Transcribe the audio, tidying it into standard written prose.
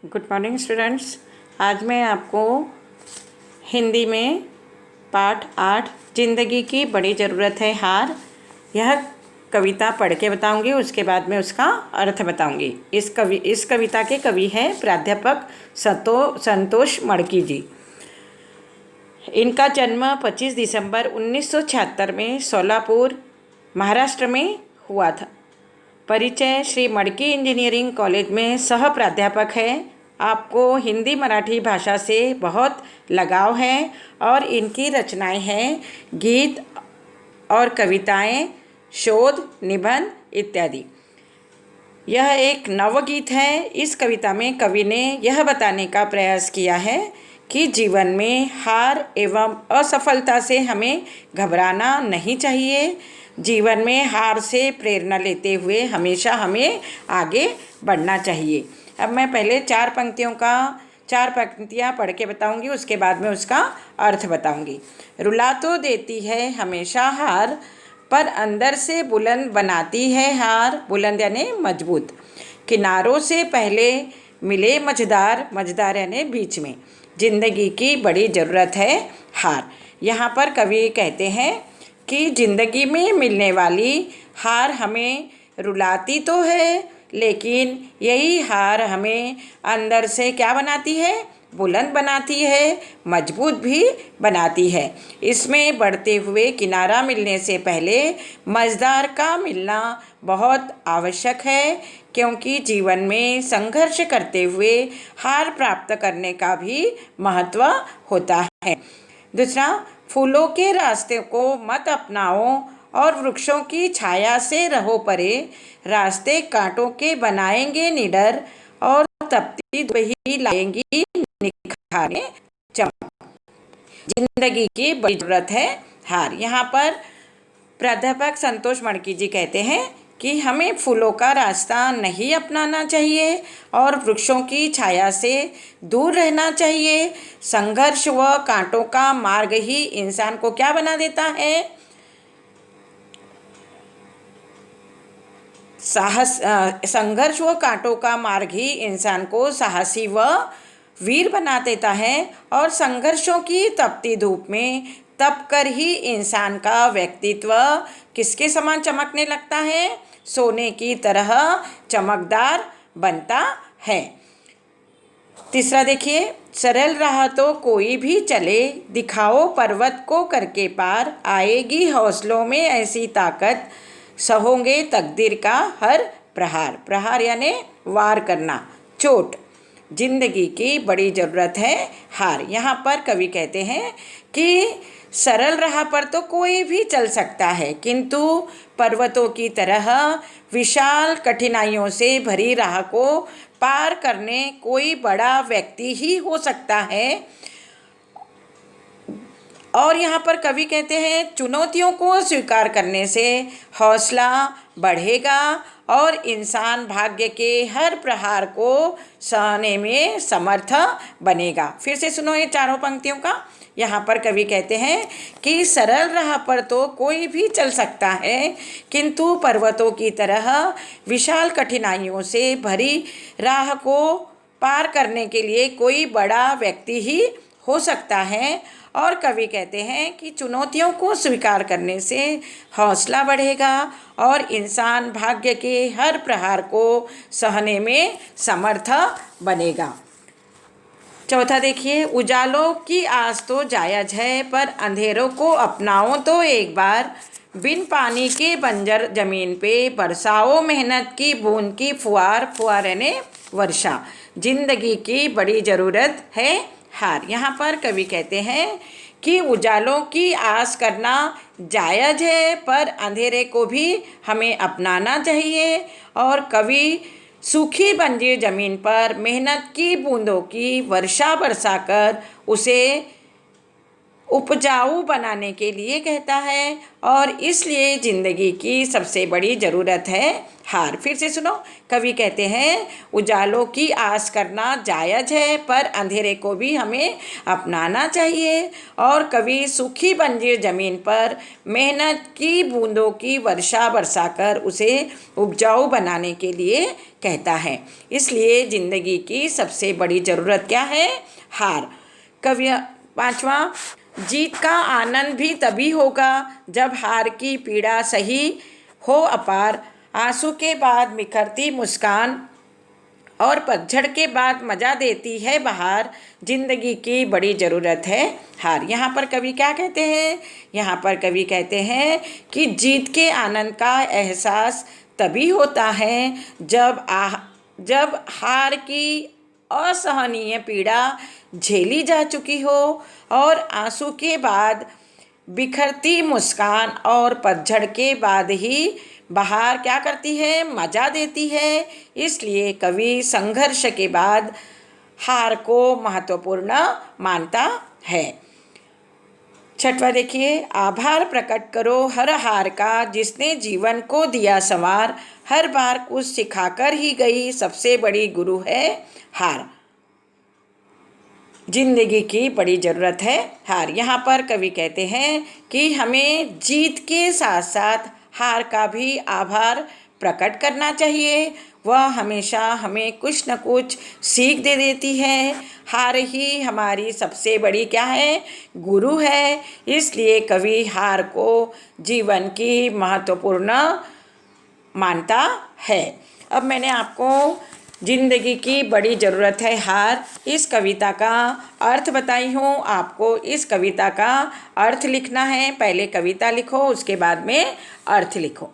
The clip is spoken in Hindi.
Good morning students. आज मैं आपको हिंदी में पाठ 8 जिंदगी की बड़ी ज़रूरत है हार, यह कविता पढ़ के बताऊंगी। उसके बाद में उसका अर्थ बताऊंगी। इस कविता के कवि हैं प्राध्यापक संतोष मड़की जी। इनका जन्म 25 दिसंबर 1976 में सोलापुर महाराष्ट्र में हुआ था। परिचय: श्री मड़की इंजीनियरिंग कॉलेज में सह प्राध्यापक है। आपको हिंदी मराठी भाषा से बहुत लगाव है और इनकी रचनाएं हैं गीत और कविताएं, शोध, निबंध इत्यादि। यह एक नवगीत है। इस कविता में कवि ने यह बताने का प्रयास किया है कि जीवन में हार एवं असफलता से हमें घबराना नहीं चाहिए। जीवन में हार से प्रेरणा लेते हुए हमेशा हमें आगे बढ़ना चाहिए। अब मैं पहले चार पंक्तियाँ पढ़ के बताऊंगी, उसके बाद में उसका अर्थ बताऊंगी। रुला तो देती है हमेशा हार, पर अंदर से बुलंद बनाती है हार। बुलंद यानी मजबूत। किनारों से पहले मिले मझदार, मझदार यानी बीच में। जिंदगी की बड़ी ज़रूरत है हार। यहाँ पर कवि कहते हैं कि ज़िंदगी में मिलने वाली हार हमें रुलाती तो है, लेकिन यही हार हमें अंदर से क्या बनाती है? बुलंद बनाती है, मजबूत भी बनाती है। इसमें बढ़ते हुए किनारा मिलने से पहले मझदार का मिलना बहुत आवश्यक है, क्योंकि जीवन में संघर्ष करते हुए हार प्राप्त करने का भी महत्व होता है। दूसरा, फूलों के रास्ते को मत अपनाओ और वृक्षों की छाया से रहो परे। रास्ते कांटों के बनाएंगे निडर और तपती धूप ही लाएंगी निखारे चमक। जिंदगी की बड़ी जरूरत है हार। यहाँ पर प्राध्यापक संतोष मड़की जी कहते हैं कि हमें फूलों का रास्ता नहीं अपनाना चाहिए और वृक्षों की छाया से दूर रहना चाहिए। संघर्ष व कांटों का मार्ग ही इंसान को क्या बना देता है? संघर्ष व कांटों का मार्ग ही इंसान को साहसी व वीर बना देता है और संघर्षों की तपती धूप में तप कर ही इंसान का व्यक्तित्व किसके समान चमकने लगता है? सोने की तरह चमकदार बनता है। तीसरा देखिए, सरल राह तो कोई भी चले, दिखाओ पर्वत को करके पार। आएगी हौसलों में ऐसी ताकत, सहोगे तकदीर का हर प्रहार। प्रहार यानी वार करना, चोट। जिंदगी की बड़ी ज़रूरत है हार। यहाँ पर कवि कहते हैं कि सरल राह पर तो कोई भी चल सकता है, किंतु पर्वतों की तरह विशाल कठिनाइयों से भरी राह को पार करने कोई बड़ा व्यक्ति ही हो सकता है। और यहाँ पर कवि कहते हैं चुनौतियों को स्वीकार करने से हौसला बढ़ेगा और इंसान भाग्य के हर प्रहार को सहने में समर्थ बनेगा। फिर से सुनो ये चारों पंक्तियों का। यहाँ पर कवि कहते हैं कि सरल राह पर तो कोई भी चल सकता है, किंतु पर्वतों की तरह विशाल कठिनाइयों से भरी राह को पार करने के लिए कोई बड़ा व्यक्ति ही हो सकता है। और कवि कहते हैं कि चुनौतियों को स्वीकार करने से हौसला बढ़ेगा और इंसान भाग्य के हर प्रहार को सहने में समर्थ बनेगा। चौथा देखिए, उजालों की आस तो जायज है, पर अंधेरों को अपनाओ तो एक बार। बिन पानी के बंजर जमीन पे बरसाओ मेहनत की बूंद की फुहार। फुहार यानी वर्षा। जिंदगी की बड़ी ज़रूरत है हार। यहाँ पर कवि कहते हैं कि उजालों की आस करना जायज़ है, पर अंधेरे को भी हमें अपनाना चाहिए। और कवि सूखी बंजर ज़मीन पर मेहनत की बूंदों की वर्षा बरसाकर उसे उपजाऊ बनाने के लिए कहता है और इसलिए ज़िंदगी की सबसे बड़ी ज़रूरत है हार। फिर से सुनो, कवि कहते हैं उजालों की आस करना जायज़ है पर अंधेरे को भी हमें अपनाना चाहिए। और कवि सूखी बंजर ज़मीन पर मेहनत की बूंदों की वर्षा बरसाकर उसे उपजाऊ बनाने के लिए कहता है। इसलिए ज़िंदगी की सबसे बड़ी ज़रूरत क्या है? हार। कवि पांचवा, जीत का आनंद भी तभी होगा जब हार की पीड़ा सही हो अपार। आंसू के बाद बिखरती मुस्कान और पतझड़ के बाद मज़ा देती है बहार। जिंदगी की बड़ी ज़रूरत है हार। यहाँ पर कवि क्या कहते हैं? यहाँ पर कवि कहते हैं कि जीत के आनंद का एहसास तभी होता है जब हार की असहनीय पीड़ा झेली जा चुकी हो और आंसू के बाद बिखरती मुस्कान और पतझड़ के बाद ही बहार क्या करती है? मज़ा देती है। इसलिए कवि संघर्ष के बाद हार को महत्वपूर्ण मानता है। छठवां देखिए, आभार प्रकट करो हर हार का जिसने जीवन को दिया संवार। हर बार कुछ सिखाकर ही गई सबसे बड़ी गुरु है हार। जिंदगी की बड़ी ज़रूरत है हार। यहाँ पर कवि कहते हैं कि हमें जीत के साथ साथ हार का भी आभार प्रकट करना चाहिए। वह हमेशा हमें कुछ न कुछ सीख दे देती है। हार ही हमारी सबसे बड़ी क्या है? गुरु है। इसलिए कवि हार को जीवन की महत्वपूर्ण मानता है। अब मैंने आपको जिंदगी की बड़ी ज़रूरत है हार इस कविता का अर्थ बताई हूँ। आपको इस कविता का अर्थ लिखना है। पहले कविता लिखो, उसके बाद में अर्थ लिखो।